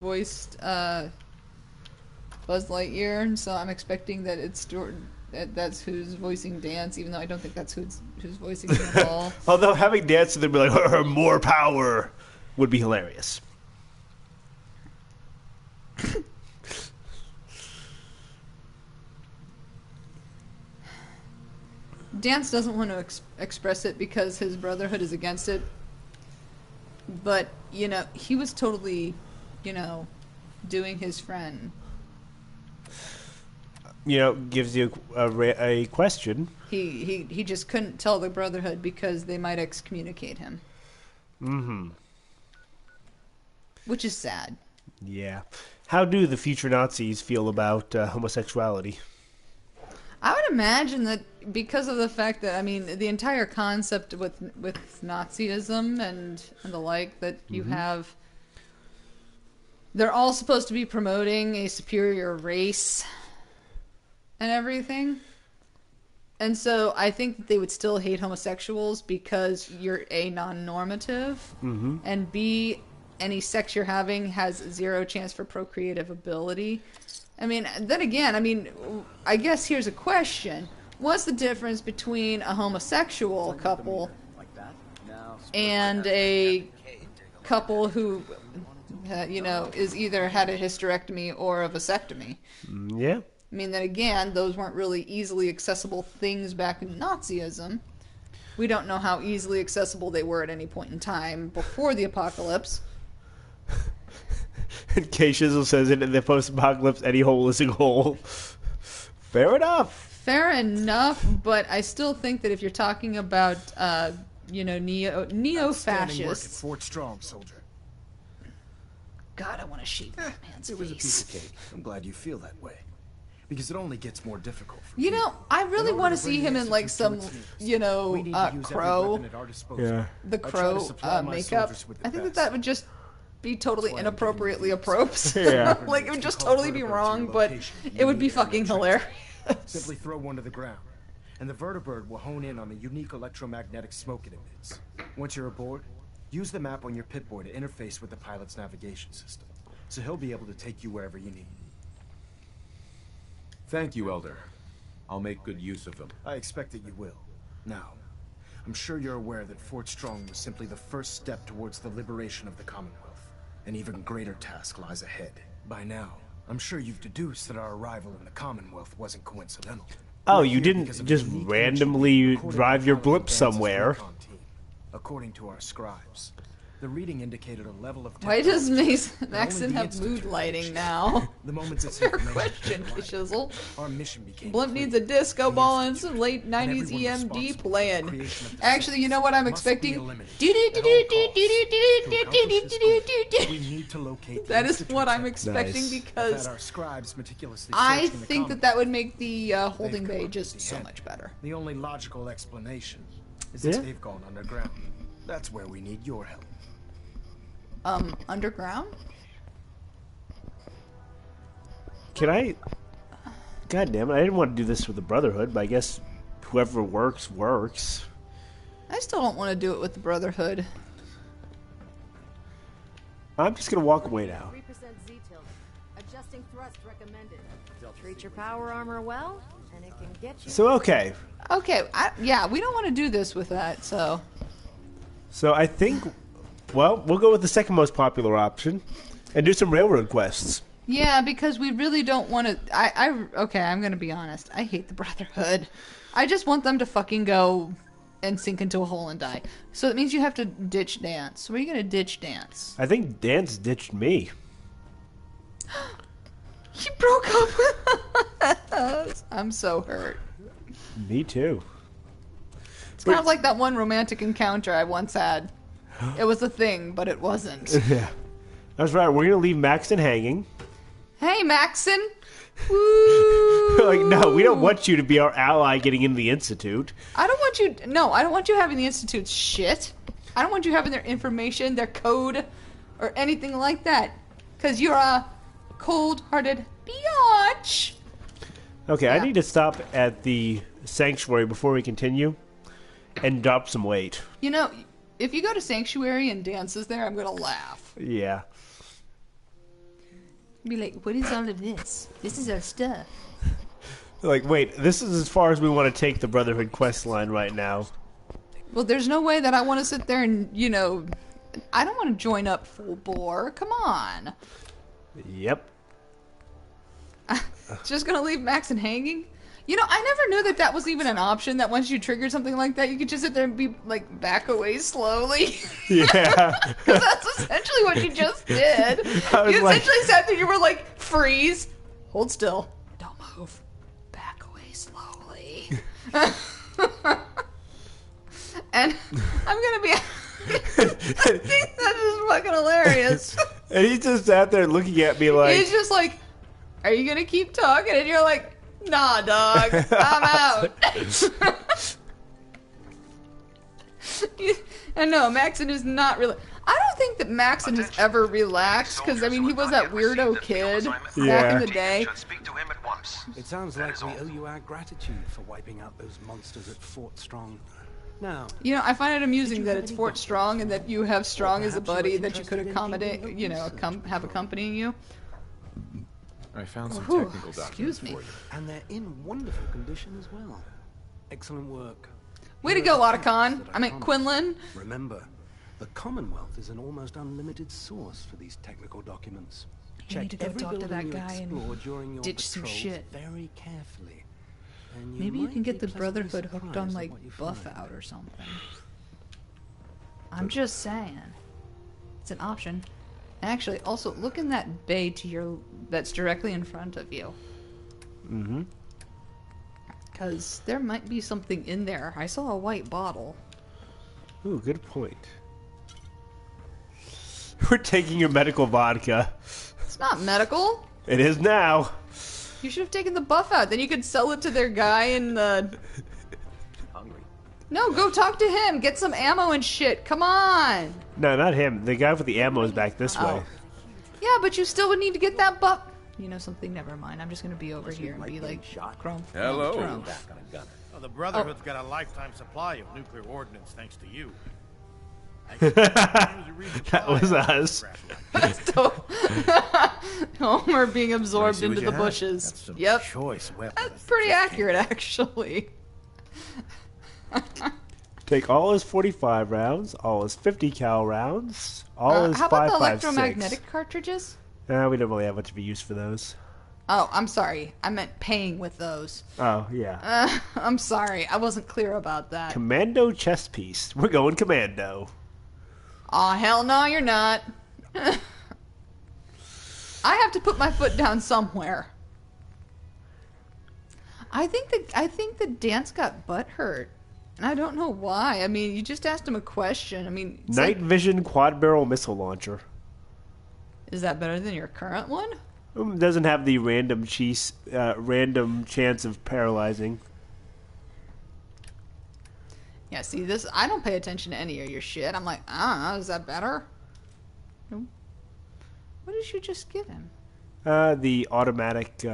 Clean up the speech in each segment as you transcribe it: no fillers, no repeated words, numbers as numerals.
voiced Buzz Lightyear, so I'm expecting that that's who's voicing Dance, even though I don't think that's who's voicing him at all. Although having Dance, they'd be like, her more power would be hilarious. Dance doesn't want to express it because his Brotherhood is against it. But, he was totally, doing his friend. Gives you a question. He just couldn't tell the Brotherhood because they might excommunicate him. Mm-hmm. Which is sad. Yeah. How do the future Nazis feel about homosexuality? I would imagine that because of the fact that, the entire concept with Nazism and the like, that you have... They're all supposed to be promoting a superior race and everything. And so I think that they would still hate homosexuals because you're A, non-normative, and B, any sex you're having has zero chance for procreative ability. Then again, I guess here's a question. What's the difference between a homosexual couple and a couple who, is either had a hysterectomy or a vasectomy? Yeah. Then again, those weren't really easily accessible things back in Nazism. We don't know how easily accessible they were at any point in time before the apocalypse. And K Shizzle says it in the post-apocalypse, any hole is a hole. Fair enough. Fair enough, but I still think that if you're talking about, neo-fascists... Fort Strong, soldier. God, I want to shave that man's It was a face. piece of cake. I'm glad you feel that way. Because it only gets more difficult for I really want to see him in, like, some, Crow. Yeah. The Crow makeup. I think that would just be totally inappropriately appropriate. Yeah. Like, it would just totally be wrong, but it would be fucking hilarious. Simply throw one to the ground, and the vertibird will hone in on the unique electromagnetic smoke it emits. Once you're aboard, use the map on your pip-boy to interface with the pilot's navigation system, so he'll be able to take you wherever you need. Thank you, Elder. I'll make good use of them. I expect that you will. Now, I'm sure you're aware that Fort Strong was simply the first step towards the liberation of the Commonwealth. An even greater task lies ahead. By now, I'm sure you've deduced that our arrival in the Commonwealth wasn't coincidental. Oh, you didn't just randomly drive your blimp somewhere. According to our scribes, the reading indicated a level of... Why does Maxon have mood lighting now? The moments it's Fair question, Shizzle. Our mission became Blimp needs a disco ball and some late 90s EMD playing. Actually, you know what I'm expecting? That is what I'm expecting because I think that would make the holding bay just so much better. The only logical explanation is that they've gone underground. That's where we need your help. Underground? Can I... God damn it, I didn't want to do this with the Brotherhood, but I guess whoever works, works. I still don't want to do it with the Brotherhood. I'm just going to walk away now. 3% Z-tilt. Adjusting thrust recommended. Treat your power armor well, and it can get you... So, okay. Okay, yeah, we don't want to do this with that, so... So I think... Well, we'll go with the second most popular option and do some railroad quests. Yeah, because we really don't want to... Okay, I'm going to be honest. I hate the Brotherhood. I just want them to fucking go and sink into a hole and die. So it means you have to ditch Dance. So are you going to ditch Dance? I think Dance ditched me. He broke up with us. I'm so hurt. Me too. It's kind of like that one romantic encounter I once had. It was a thing, but it wasn't. Yeah. That's right. We're going to leave Maxon hanging. Hey, Maxon. Woo! Like, no, we don't want you to be our ally getting into the Institute. I don't want you... No, I don't want you having the Institute's shit. I don't want you having their information, their code, or anything like that. Because you're a cold-hearted biatch. Okay, yeah. I need to stop at the sanctuary before we continue and drop some weight. You know... If you go to Sanctuary and Dance is there, I'm going to laugh. Yeah. Be like, what is all of this? This is our stuff. Like, wait, this is as far as we want to take the Brotherhood quest line right now. Well, there's no way that I want to sit there and, you know, I don't want to join up full bore. Come on. Yep. Just gonna leave Maxon hanging? You know, I never knew that that was even an option, that once you triggered something like that, you could just sit there and be, like, back away slowly. Yeah. Because that's essentially what you just did. You essentially sat there, you were like, freeze, hold still, don't move, back away slowly. And I'm gonna be... I think that's just fucking hilarious. And he just sat there looking at me like... He's just like, are you gonna keep talking? And you're like... Nah, dog. I'm out. And no, Maxon is not really... I don't think that Maxon has ever relaxed, because, I mean, he was that weirdo kid back in the day. It sounds like we owe you our gratitude for wiping out those monsters at Fort Strong. Now, you know, I find it amusing that it's Fort Strong and that you have Strong as a buddy that you could accommodate, you know, have accompanying you. I found some Ooh, technical excuse documents me. for you. and they're in wonderful condition as well. Excellent work. Way to go, Otacon. I meant Quinlan. Remember, the Commonwealth is an almost unlimited source for these technical documents. You need to go every talk to building that you guy and explore during your ditch some patrols shit. very carefully. And Maybe you might can get be the pleasantly Brotherhood hooked surprised on, at like, what you buff find. out or something. I'm just saying. It's an option. And actually, also, look in that bay to your... that's directly in front of you. Mm-hmm. Because there might be something in there. I saw a white bottle. Ooh, good point. We're taking your medical vodka. It's not medical. It is now. You should have taken the buff out. Then you could sell it to their guy in the... Hungry. No, go talk to him. Get some ammo and shit. Come on. No, not him. The guy with the ammo is back this way. Yeah, but you still would need to get that buff. You know something? Never mind. I'm just gonna be over here and be like, chrome. Hello. Chrome. Well, the Brotherhood's got a lifetime supply of nuclear ordnance thanks to you. That was us. Homer being absorbed See what into you the have? bushes. That's some Yep. choice weapons. That's pretty accurate, actually. Take all his 45 rounds, all his 50 cal rounds, all his How about the 5.56. electromagnetic cartridges? We don't really have much of a use for those. Oh, I'm sorry. I meant paying with those. Oh, yeah. I'm sorry. I wasn't clear about that. Commando chest piece. We're going commando. Aw, hell no, you're not. I have to put my foot down somewhere. I think that Dance got butthurt. And I don't know why. I mean, you just asked him a question. I mean, it's Night like, vision quad barrel missile launcher. is that better than your current one? Doesn't have the random chance of paralyzing. Yeah, see, this, I don't pay attention to any of your shit. I'm like, I don't know, is that better? No. What did you just give him? The automatic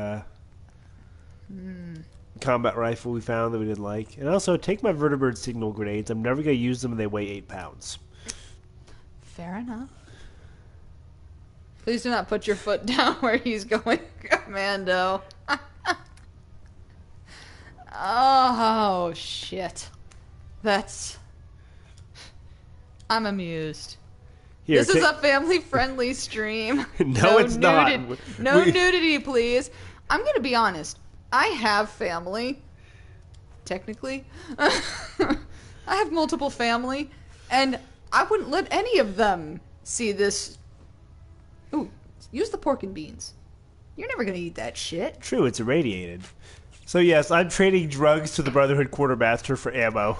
combat rifle we found that we didn't like. And also, take my vertibird signal grenades. I'm never going to use them, and they weigh 8 pounds. Fair enough. Please do not put your foot down where he's going commando. Oh, shit. That's... I'm amused. Here, This is a family-friendly stream. No, it's not. No nudity, please. I'm going to be honest. I have family. Technically. I have multiple family. And I wouldn't let any of them see this. Ooh, use the pork and beans. You're never going to eat that shit. True, it's irradiated. So yes, I'm trading drugs to the Brotherhood quartermaster for ammo.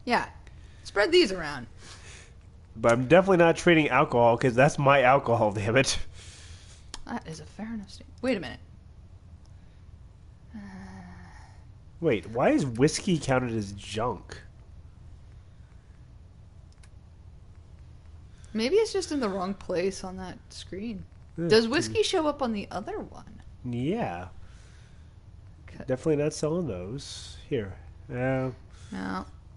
Yeah. Spread these around. But I'm definitely not trading alcohol, because that's my alcohol, damn it. That is a fair enough statement. Wait a minute. Wait, why is whiskey counted as junk? Maybe it's just in the wrong place on that screen. Does whiskey show up on the other one? Yeah. Definitely not selling those. Here. No.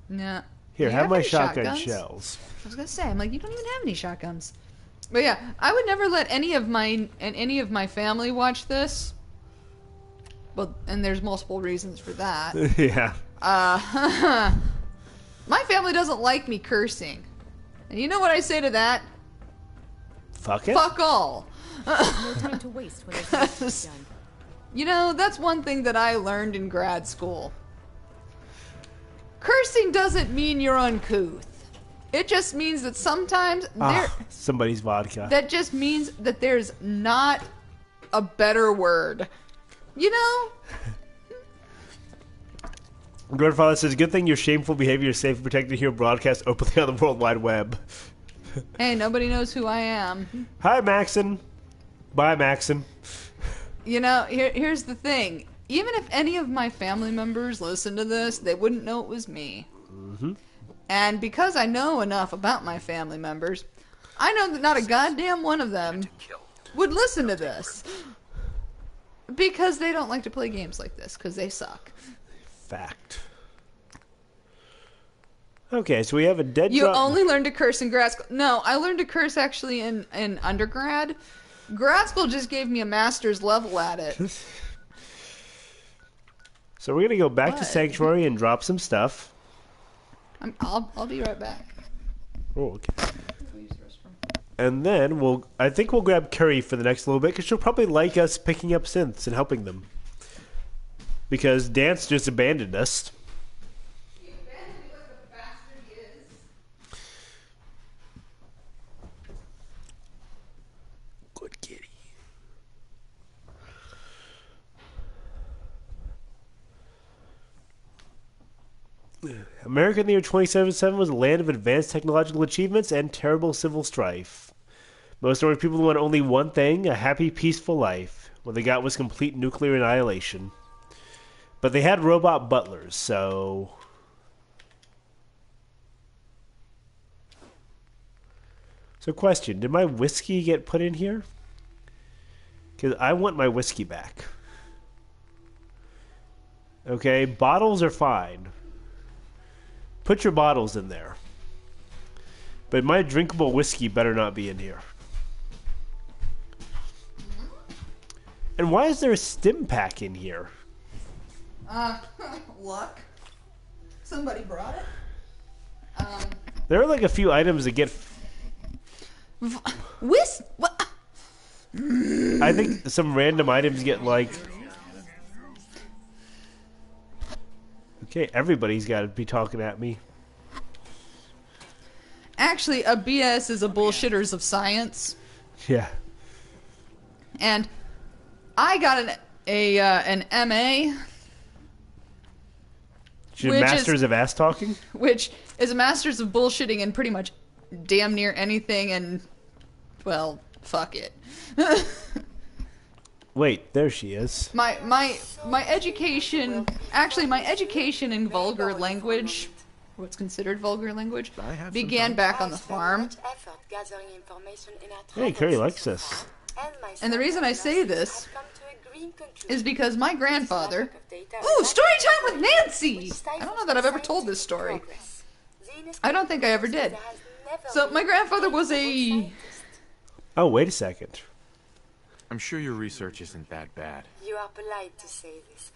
Here, You have my any shotgun shotguns? shells. I was gonna say, I'm like, you don't even have any shotguns. But yeah, I would never let any of my family watch this. Well, and there's multiple reasons for that. Yeah. My family doesn't like me cursing. And you know what I say to that? Fuck it. Fuck all. No time to waste when there's work to be done. You know, that's one thing that I learned in grad school. Cursing doesn't mean you're uncouth. It just means that sometimes somebody's vodka. that just means that there's not a better word. You know? Grandfather says, good thing your shameful behavior is safe and protected here broadcast openly on the World Wide Web. Hey, nobody knows who I am. Hi, Maxon. Bye, Maxon. You know, here's the thing. Even if any of my family members listen to this, they wouldn't know it was me. Mm-hmm. And because I know enough about my family members, I know that not a goddamn one of them would listen to this. Because they don't like to play games like this, because they suck. Fact. Okay, so we have a dead You drop. only learn to curse in grad school. No, I learned to curse actually in undergrad. Grad school just gave me a master's level at it. So we're going to go back to What? Sanctuary and drop some stuff. I'll be right back. Oh, okay. And then I think we'll grab Curie for the next little bit, because she'll probably like us picking up synths and helping them. Because Dance just abandoned us. He abandoned me like the bastard he is. Good kitty. America in the year 2077 was a land of advanced technological achievements and terrible civil strife. Most ordinary people want only one thing, a happy, peaceful life. What they got was complete nuclear annihilation. But they had robot butlers, so... So question, did my whiskey get put in here? Because I want my whiskey back. Okay, bottles are fine. Put your bottles in there. But my drinkable whiskey better not be in here. And why is there a stim pack in here? Luck. Somebody brought it. There are like a few items that get... What? I think some random items get like... Okay, everybody's got to be talking at me. Actually, a BS is a bullshitters of science. Yeah. And I got an MA, Masters of ass talking? which is a master's of bullshitting in pretty much damn near anything, and well, fuck it. Wait, there she is. My education, actually my education in vulgar language, what's considered vulgar language, began back on the farm. Hey, Curie likes this. And the reason I say this is because my grandfather... Ooh, story time with Nancy! I don't know that I've ever told this story. I don't think I ever did. So my grandfather was a... Oh, wait a second. I'm sure your research isn't that bad. You are polite to say this,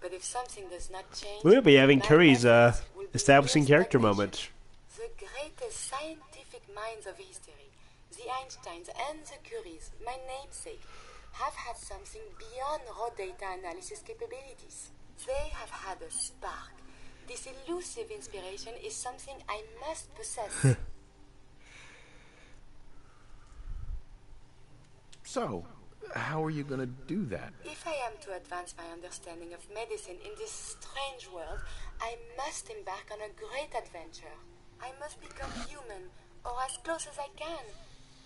but if something does not change, We'll be having my Curie's methods will be establishing mere character stagnation. moment. The greatest scientific minds of history, the Einsteins and the Curies, my namesake, have had something beyond raw data analysis capabilities. They have had a spark. This elusive inspiration is something I must possess. So, how are you gonna do that? If I am to advance my understanding of medicine in this strange world, I must embark on a great adventure. I must become human, or as close as I can.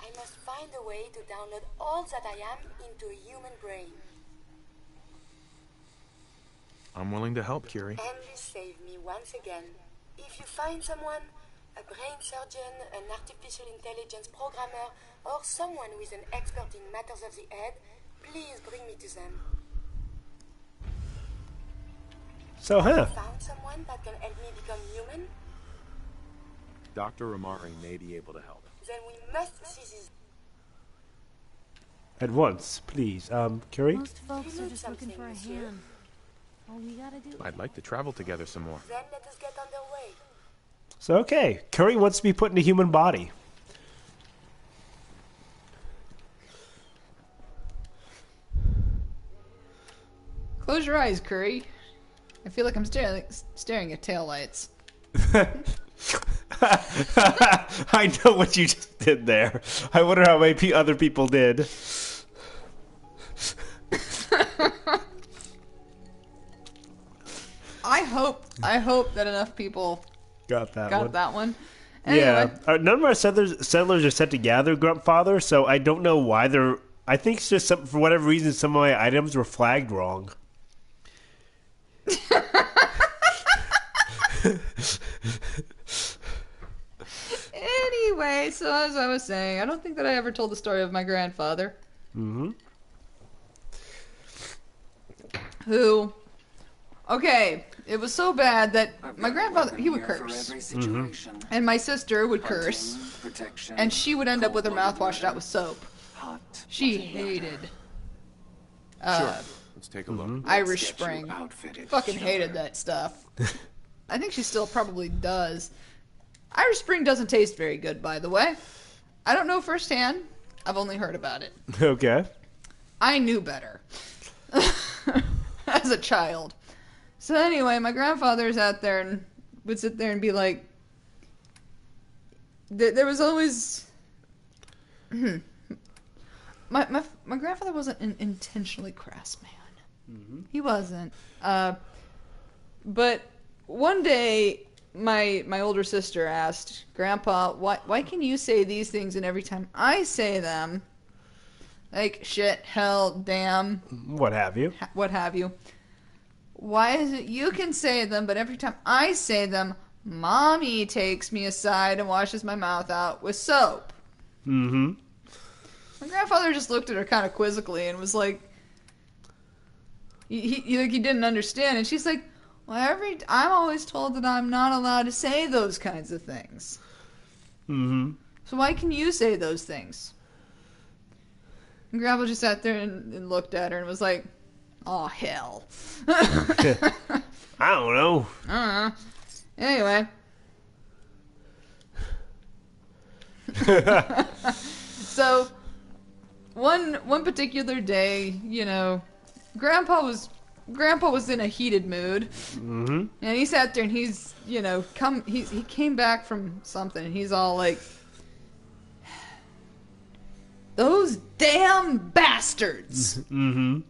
I must find a way to download all that I am into a human brain. I'm willing to help, Curie. And you save me once again. If you find someone, a brain surgeon, an artificial intelligence programmer, or someone who is an expert in matters of the head, please bring me to them. So, huh? Found someone that can help me become human? Dr. Amari may be able to help. Then we must see this. At once, please. Curie? Most folks are just looking for a hand. All we gotta do. I'd like to travel together some more. Then let us get underway. So, okay. Curie wants to be put in a human body. Close your eyes, Curie. I feel like I'm staring at taillights. I know what you just did there. I wonder how many other people did. I hope that enough people Got that got one. that one. Anyway, Yeah. None of our settlers are set to gather, Grumpfather, so I don't know why they're... I think it's just for whatever reason some of my items were flagged wrong. Anyway, so as I was saying, I don't think that I ever told the story of my grandfather. Mm-hmm. Who... Okay, it was so bad that my grandfather, he would curse. Mm-hmm. And my sister would curse. And she would end up with her mouth washed out with soap. She hated Sure. Let's take a look. Irish Spring. Fucking hated that stuff. I think she still probably does. Irish Spring doesn't taste very good, by the way. I don't know firsthand. I've only heard about it. Okay. I knew better. As a child. So anyway, my grandfather's out there and would sit there and be like... There was always... My grandfather wasn't an intentionally crass man. Mm-hmm. He wasn't. But one day, my older sister asked, Grandpa, why can you say these things and every time I say them, like shit, hell, damn, what have you, why is it you can say them, but every time I say them, Mommy takes me aside and washes my mouth out with soap? Mm-hmm. My grandfather just looked at her kind of quizzically and was like, he didn't understand. And she's like, well, I'm always told that I'm not allowed to say those kinds of things. Mm-hmm. So why can you say those things? And Grandpa just sat there and looked at her and was like, oh, hell. I don't know. Anyway. So, one particular day, you know, Grandpa was in a heated mood. Mm-hmm. And he sat there and he's, you know, he came back from something and he's all like, those damn bastards. Mm-hmm.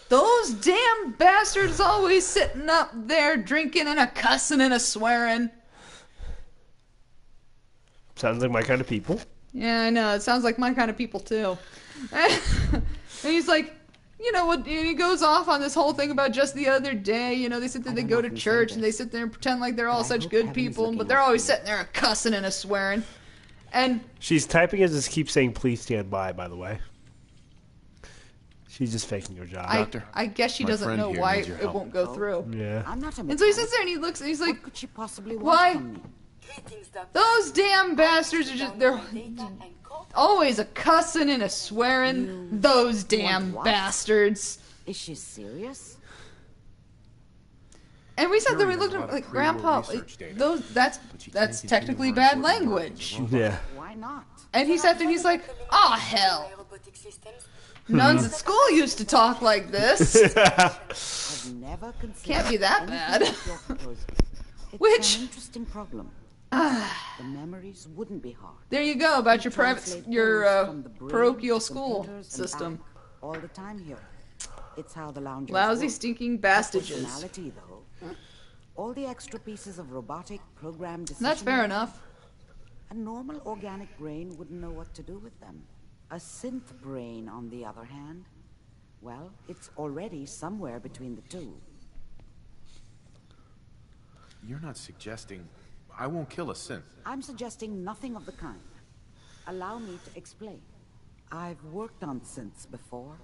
Those damn bastards always sitting up there drinking and a cussing and a swearing. Sounds like my kind of people. Yeah, I know. It sounds like my kind of people, too. And he's like, you know what? He goes off on this whole thing about just the other day. You know, they sit there, they go to church, and they sit there and pretend like they're all such good people, but they're always sitting there cussing and a swearing. And she's typing as this keeps saying, please stand by, the way. She's just faking her job. Doctor, I guess she doesn't know why it won't go through. Yeah. And so he sits there and he looks and he's like, what could she possibly want why? from me? Those damn bastards are just, they're always a cussing and a swearing. Those damn bastards. Is she serious? And we sat there, we looked at him like, Grandpa, that's technically bad language. Yeah. Why not? And he sat there and he's like, oh, hell. Nuns at school used to talk like this. I've never considered Can't be that bad. It's Which, an interesting problem. The memories wouldn't be hard. There you go about your From parochial school system. All the time here. It's how the loungers Lousy, work. stinking bastages. Personality, though. All the extra pieces of robotic programmed decision. That's fair enough. A normal organic brain wouldn't know what to do with them. A synth brain, on the other hand, well, it's already somewhere between the two. You're not suggesting I won't kill a synth. I'm suggesting nothing of the kind. Allow me to explain. I've worked on synths before,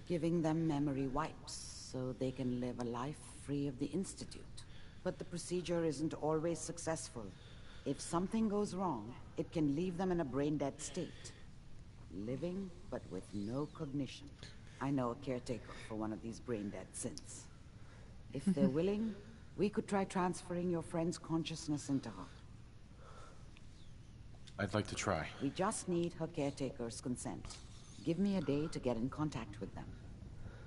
giving them memory wipes so they can live a life free of the Institute. But the procedure isn't always successful. If something goes wrong, it can leave them in a brain-dead state. living but with no cognition. I know a caretaker for one of these brain-dead synths. If they're willing, we could try transferring your friend's consciousness into her. I'd like to try. We just need her caretaker's consent. Give me a day to get in contact with them.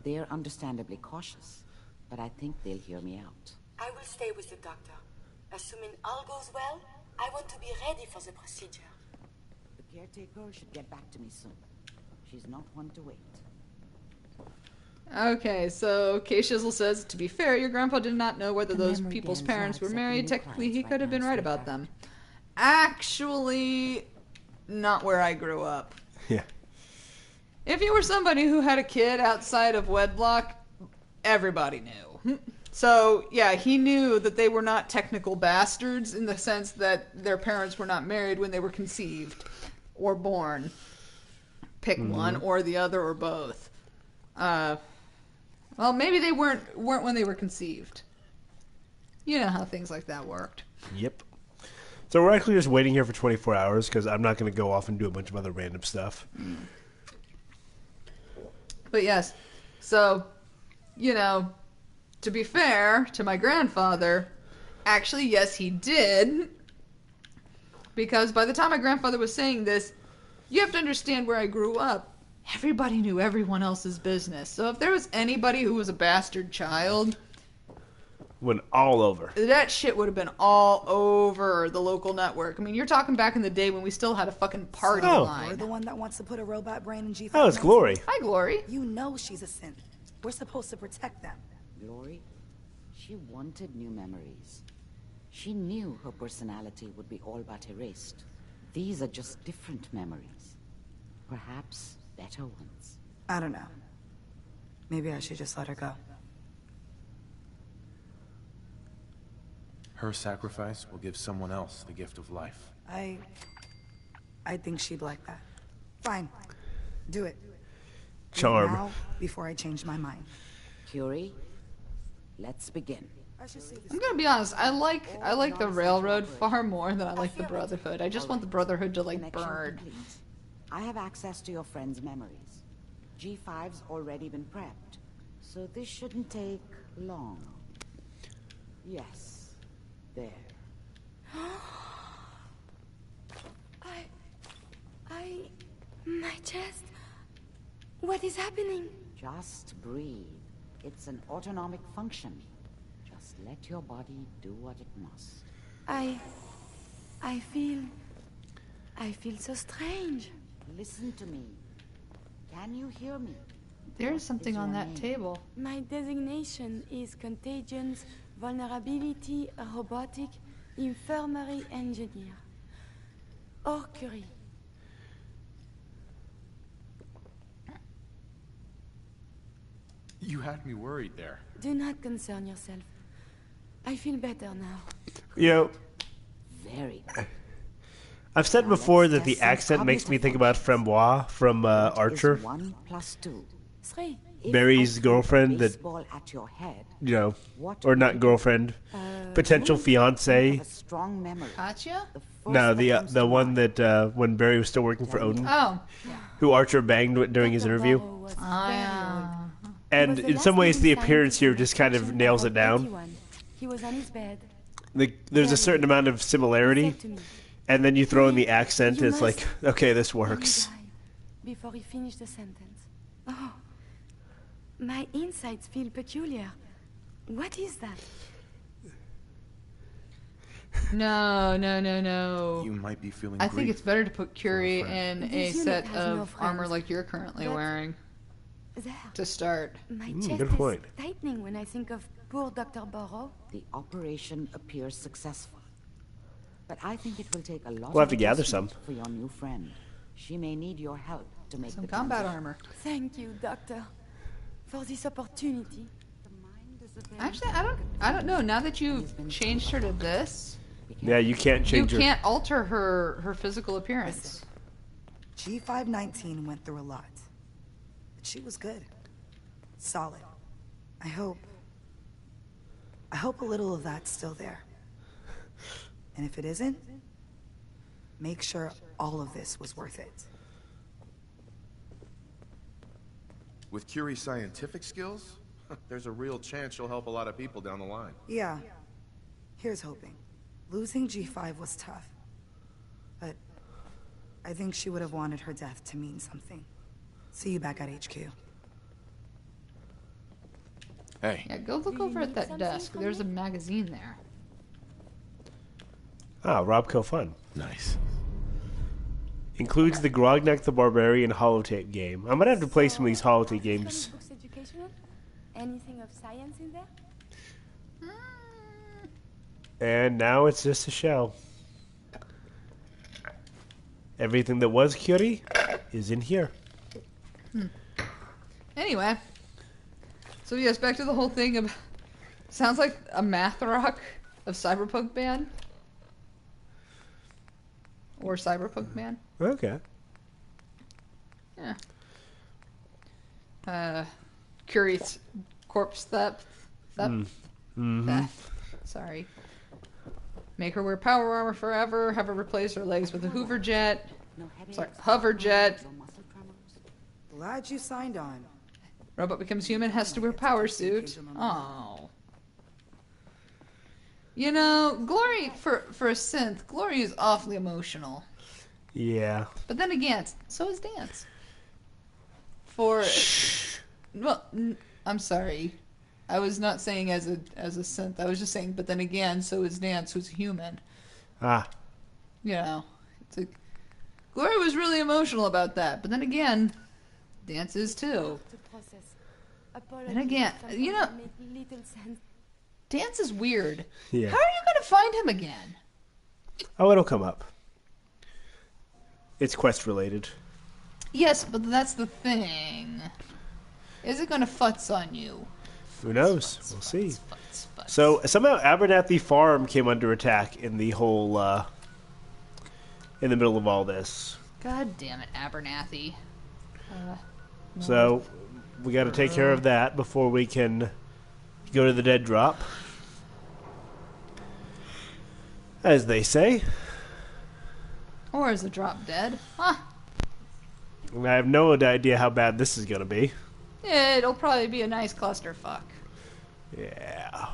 They're understandably cautious, but I think they'll hear me out. I will stay with the doctor. Assuming all goes well, I want to be ready for the procedure. The caretaker should get back to me soon. She's not one to wait. Okay, so K-Shizzle says, to be fair, your grandpa did not know whether those people's parents were married. Technically, he could have been right about them. Actually, not where I grew up. Yeah. If you were somebody who had a kid outside of wedlock, everybody knew. So, yeah, he knew that they were not technical bastards in the sense that their parents were not married when they were conceived or born. Pick one or the other or both. Well, maybe they weren't when they were conceived. You know how things like that worked. Yep. So we're actually just waiting here for 24 hours because I'm not going to go off and do a bunch of other random stuff. But yes, so, you know, to be fair to my grandfather, actually, yes, he did. Because by the time my grandfather was saying this, you have to understand where I grew up. Everybody knew everyone else's business. So if there was anybody who was a bastard child, Went all over. that shit would have been all over the local network. I mean, you're talking back in the day when we still had a fucking party Oh. You're line. the one that wants to put a robot brain in G5. Oh, it's Glory. Hi, Glory. You know she's a synth. We're supposed to protect them. Glory, she wanted new memories. She knew her personality would be all but erased. These are just different memories. Perhaps better ones. I don't know. Maybe I should just let her go. Her sacrifice will give someone else the gift of life. I think she'd like that. Fine. Do it. Charm. Now, before I change my mind. Curie, let's begin. I should say this. I'm gonna be honest. I like the Railroad far more than I like the Brotherhood. I just want the Brotherhood to like Connection burn. complete. I have access to your friend's memories. G5's already been prepped, so this shouldn't take long. Yes. There. My chest. What is happening? Just breathe. It's an autonomic function. Just let your body do what it must. I feel so strange. Listen to me. Can you hear me? There's something on that table. My designation is Contagions, Vulnerability, Robotic, Infirmary Engineer. Or Curie. You had me worried there. Do not concern yourself. I feel better now. You know, Very. I've said before that the accent makes me think about Frambois from Archer. 1 + 2. 3. Barry's girlfriend that, Baseball at your head. you know, or not girlfriend, potential fiance. A strong memory. Katya? The first No, that comes the to one mind. that when Barry was still working for Odin, Oh. who Archer banged during his interview. And in some ways, the appearance here just kind of nails it down. He was on his bed. There's a certain amount of similarity, and then you throw in the accent, and it's like, okay, this works. Before he finished the sentence. Oh, my insides feel peculiar. What is that? No. You might be feeling I think grief it's better to put Curie for a in a This unit set has no of friends. armor like you're currently But- wearing There. to start. My chest good is point. tightening when I think of poor Dr. Burrow. The operation appears successful. But I think it will take a lot We'll have of to gather adjustment some. for your new friend. She may need your help to make Some the combat transition. armor. Thank you, Doctor, for this opportunity. Actually, I don't know. Now that you've changed her to this, Yeah, you can't you change her. can't alter her physical appearance. G519 went through a lot. But she was good. Solid. I hope a little of that's still there. And if it isn't, make sure all of this was worth it. With Curie's scientific skills, there's a real chance she'll help a lot of people down the line. Yeah. Here's hoping. Losing G5 was tough. But I think she would have wanted her death to mean something. See you back at HQ. Hey. Yeah, go look over at that desk. There's a magazine there. Ah, Robco Fun. Nice. Includes the Grognak the Barbarian holotape game. I'm gonna have to play some of these holotape games. Books educational? Anything of science in there? And now it's just a shell. Everything that was Curie is in here. Anyway. So yes, back to the whole thing of... Sounds like a math rock of Cyberpunk Man. Or Cyberpunk Man. Okay. Yeah. Curie's corpse theft. Theft. Sorry. Make her wear power armor forever. Have her replace her legs with a Hoover jet. Sorry, hover jet. Glad you signed on. Robot becomes human, has to wear power suit. Oh. You know, Glory, for a synth, Glory is awfully emotional. Yeah. But then again, so is Dance. Well, I'm sorry. I was not saying as a synth. I was just saying, but then again, so is Dance, who's a human. Ah. You know, it's like Glory was really emotional about that, but then again, Dance is too. And again, you know, Dance is weird. Yeah. How are you going to find him again? Oh, it'll come up. It's quest related. Yes, but that's the thing. Is it going to futz on you? Who knows? We'll see. So somehow Abernathy Farm came under attack in the whole, in the middle of all this. God damn it, Abernathy. So we got to take care of that before we can go to the dead drop, as they say. Or is the drop dead? Huh. I have no idea how bad this is going to be. Yeah, it'll probably be a nice clusterfuck. Yeah.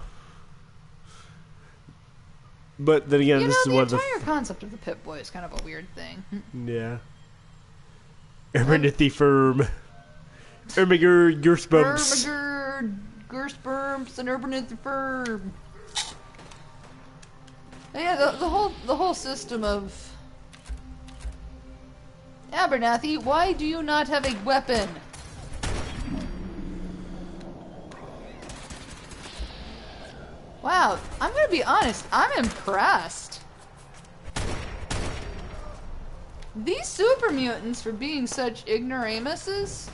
But then again, You this know, is one the of the... entire concept of the Pip-Boy is kind of a weird thing. Yeah. Abernathy Firm. Ermiger Gersbumps. Ermiger Gersbumps and Abernathy Firm. Yeah, the whole system of... Abernathy, why do you not have a weapon? Wow, I'm gonna be honest, I'm impressed. These super mutants, for being such ignoramuses,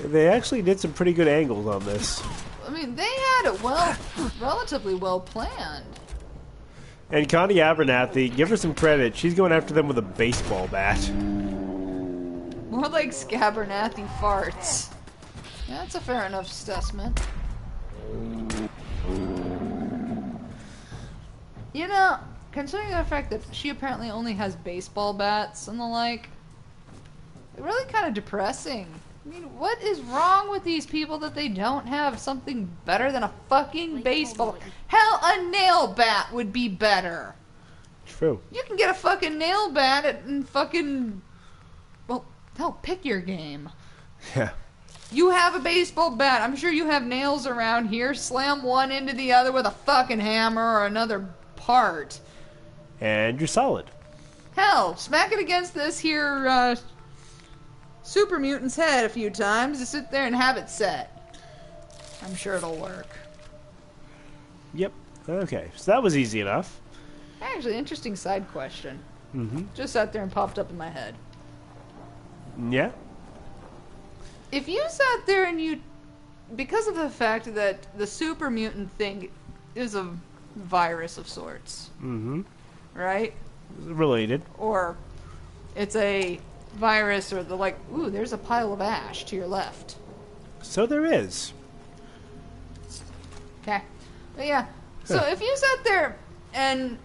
They actually did some pretty good angles on this. I mean, they had it relatively well planned. And Connie Abernathy, give her some credit. She's going after them with a baseball bat. More like Scabernathy farts. Yeah, that's a fair enough assessment. You know, considering the fact that she apparently only has baseball bats and the like, it's really kind of depressing. I mean, what is wrong with these people that they don't have something better than a fucking baseball? Hell, a nail bat would be better. True. You can get a fucking nail bat and fucking... Well, hell, pick your game. Yeah. You have a baseball bat. I'm sure you have nails around here. Slam one into the other with a fucking hammer or another part. And you're solid. Hell, smack it against this here, super mutant's head a few times to sit there and have it set. I'm sure it'll work. Yep. Okay. So that was easy enough. Actually, interesting side question. Mm-hmm. Just sat there and popped up in my head. Yeah? If you sat there and you... Because of the fact that the super mutant thing is a virus of sorts. Mm-hmm. Right? Related. Or it's a virus or the like... Ooh, there's a pile of ash to your left. So there is. Okay. But yeah. So if you sat there and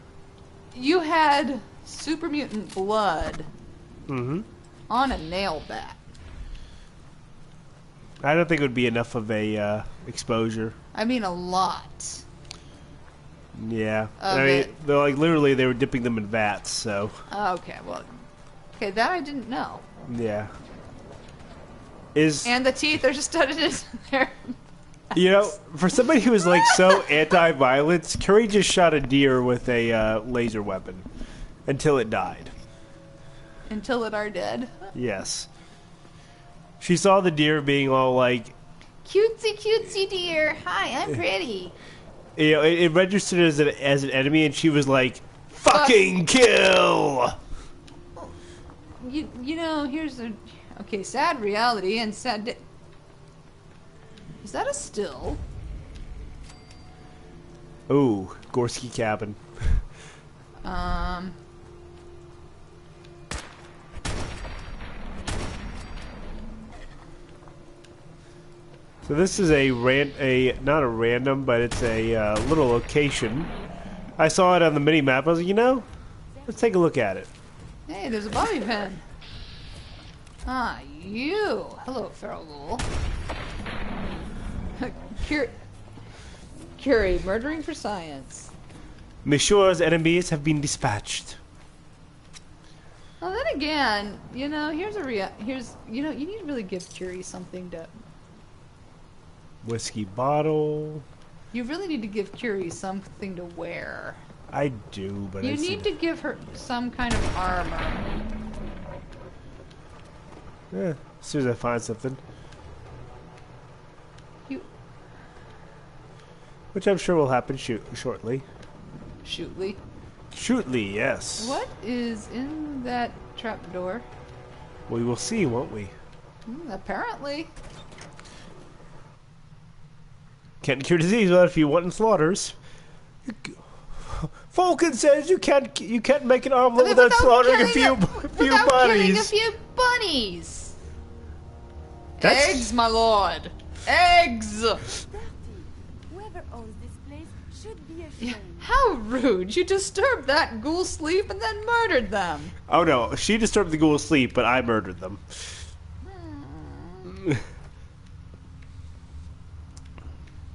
you had super mutant blood Mm-hmm. on a nail bat, I don't think it would be enough of a exposure. I mean, a lot. Yeah. I mean, they're like literally they were dipping them in vats, so. Okay, well, okay, that I didn't know. Yeah. And the teeth are just studded in there. You know, for somebody who is like so anti-violence, Curie just shot a deer with a laser weapon until it died. Until it are dead. Yes. She saw the deer being all like, cutesy, cutesy deer. Hi, I'm pretty. You know, it registered as an enemy, and she was like, "Fucking kill!" You know, here's a sad reality and sad. Is that a still? Ooh, Gorski cabin. So this is not a random, but it's a little location. I saw it on the mini map. I was like, you know, let's take a look at it. Hey, there's a bobby pin. Ah, you. Hello, feral ghoul. Curie, murdering for science. Monsieur's enemies have been dispatched. Well, then again, you know, you need to really give Curie something to. Whiskey bottle. You really need to give Curie something to wear. I do, but you need to give her some kind of armor. Yeah, as soon as I find something. Which I'm sure will happen shortly. Shootly, yes. What is in that trapdoor? We will see, won't we? Apparently. Can't cure disease without a few wanton slaughters. Vulcan says you can't make an omelet without slaughtering a few bunnies. Killing a few bunnies. Eggs, my lord. Eggs. Whoever owns this place should be ashamed. How rude! You disturbed that ghoul's sleep and then murdered them. Oh no, she disturbed the ghoul's sleep, but I murdered them.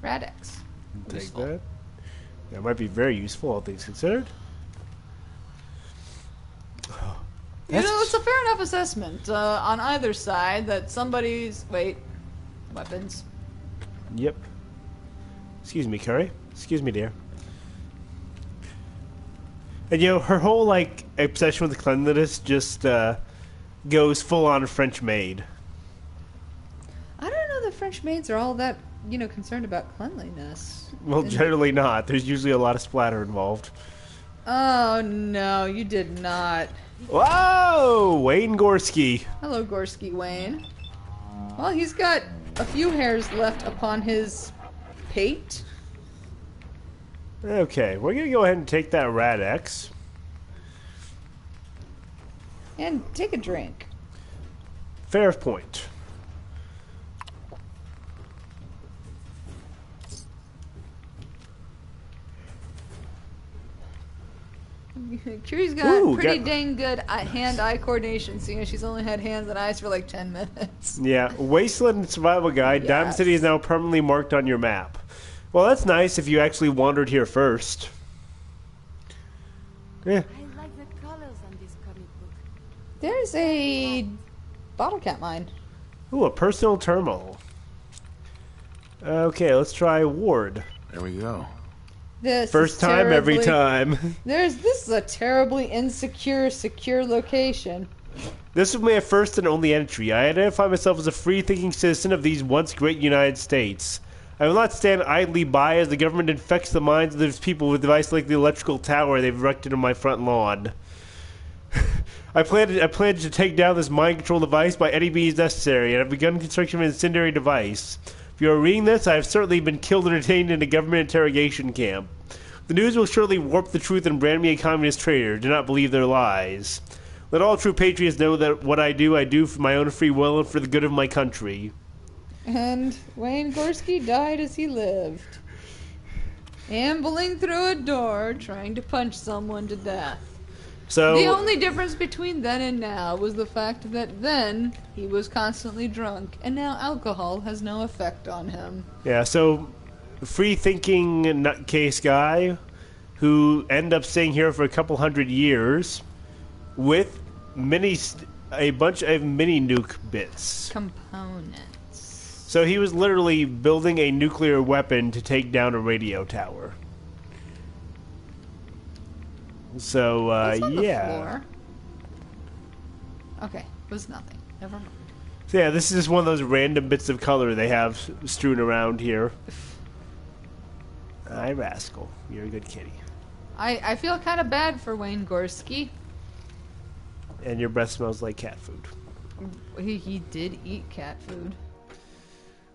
Radix. Take that. That might be very useful, all things considered. You know, it's a fair enough assessment on either side that somebody's... Wait. Weapons. Yep. Excuse me, Curie. Excuse me, dear. And, you know, her whole, like, obsession with cleanliness just goes full-on French maid. I don't know that French maids are all that, you know, concerned about cleanliness. Well, generally not. There's usually a lot of splatter involved. Oh, no, you did not. Whoa! Wayne Gorski. Hello, Gorski Wayne. Well, he's got a few hairs left upon his pate. Okay, we're going to go ahead and take that Radix. And take a drink. Fair point. Curie's got pretty dang good hand-eye coordination, seeing as she's only had hands and eyes for like 10 minutes. Yeah, Wasteland Survival Guide. Yes. Diamond City is now permanently marked on your map. Well, that's nice if you actually wandered here first. Yeah. I like the colors on this comic book. There's a bottle cap mine. Ooh, a personal terminal. Okay, let's try Ward. There we go. First time, every time. This is a terribly insecure, secure location. This was my first and only entry. I identify myself as a free-thinking citizen of these once great United States. I will not stand idly by as the government infects the minds of those people with devices like the electrical tower they've erected on my front lawn. I plan to take down this mind control device by any means necessary, and I've begun construction of an incendiary device. If you are reading this, I have certainly been killed and detained in a government interrogation camp. The news will surely warp the truth and brand me a communist traitor. Do not believe their lies. Let all true patriots know that what I do for my own free will and for the good of my country. And Wayne Gorski died as he lived. Ambling through a door, trying to punch someone to death. So The only difference between then and now was the fact that then he was constantly drunk, and now alcohol has no effect on him. yeah, so free-thinking nutcase guy who ended up staying here for a couple hundred years with a bunch of mini nuke bits. Components. So he was literally building a nuclear weapon to take down a radio tower. So, What's on the yeah. floor? Okay, it was nothing. Never mind. So yeah, this is just one of those random bits of color they have strewn around here. Aye, Rascal. You're a good kitty. I feel kind of bad for Wayne Gorski. And your breath smells like cat food. He did eat cat food.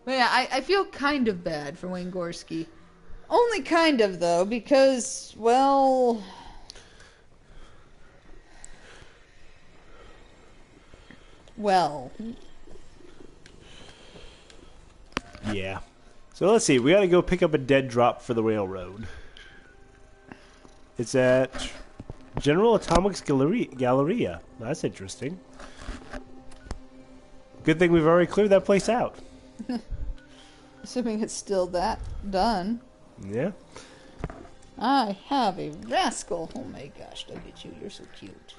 But yeah, I feel kind of bad for Wayne Gorski. Only kind of, though, because, well... Yeah. So let's see. We gotta go pick up a dead drop for the railroad. It's at General Atomics Galleria. That's interesting. Good thing we've already cleared that place out. Assuming it's still that done. Yeah. I have a rascal. Oh my gosh, look at you. You're so cute.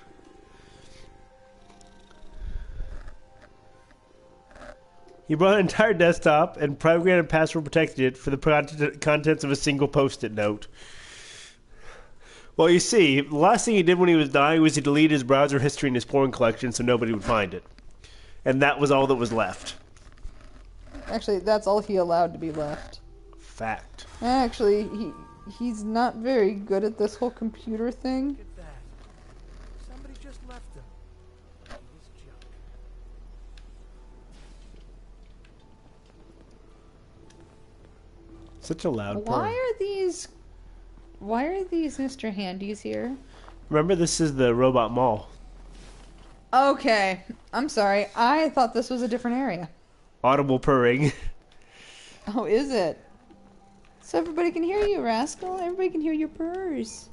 He brought an entire desktop and programmed and password protected it for the contents of a single post-it note. Well, you see, the last thing he did when he was dying was he deleted his browser history and his porn collection so nobody would find it. And that was all that was left. Actually, that's all he allowed to be left. Fact. Actually, he's not very good at this whole computer thing. Look at that. Somebody just left him. He was junk. Such a loud Why purr. are these Mr. Handies here? Remember, this is the robot mall. Okay, I'm sorry. I thought this was a different area. Audible purring. Oh, is it? So everybody can hear you, rascal. Everybody can hear your purrs.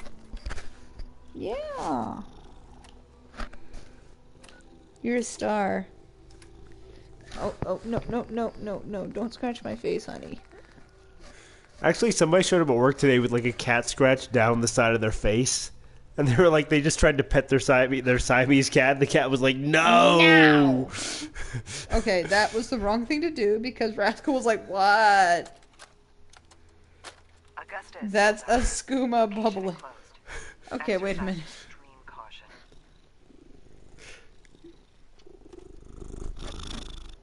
Yeah. You're a star. Oh, no, don't scratch my face, honey. Actually, somebody showed up at work today with like a cat scratch down the side of their face. And they were like, they just tried to pet their Siamese cat, and the cat was like, no! Okay, that was the wrong thing to do, because Rascal was like, what? Augustus, That's a skooma bubbling. Okay, wait a minute. extreme caution.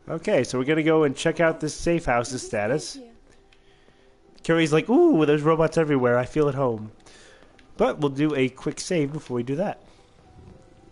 Okay, so we're gonna go and check out this safe house's status. Curie's like, ooh, there's robots everywhere. I feel at home. But we'll do a quick save before we do that.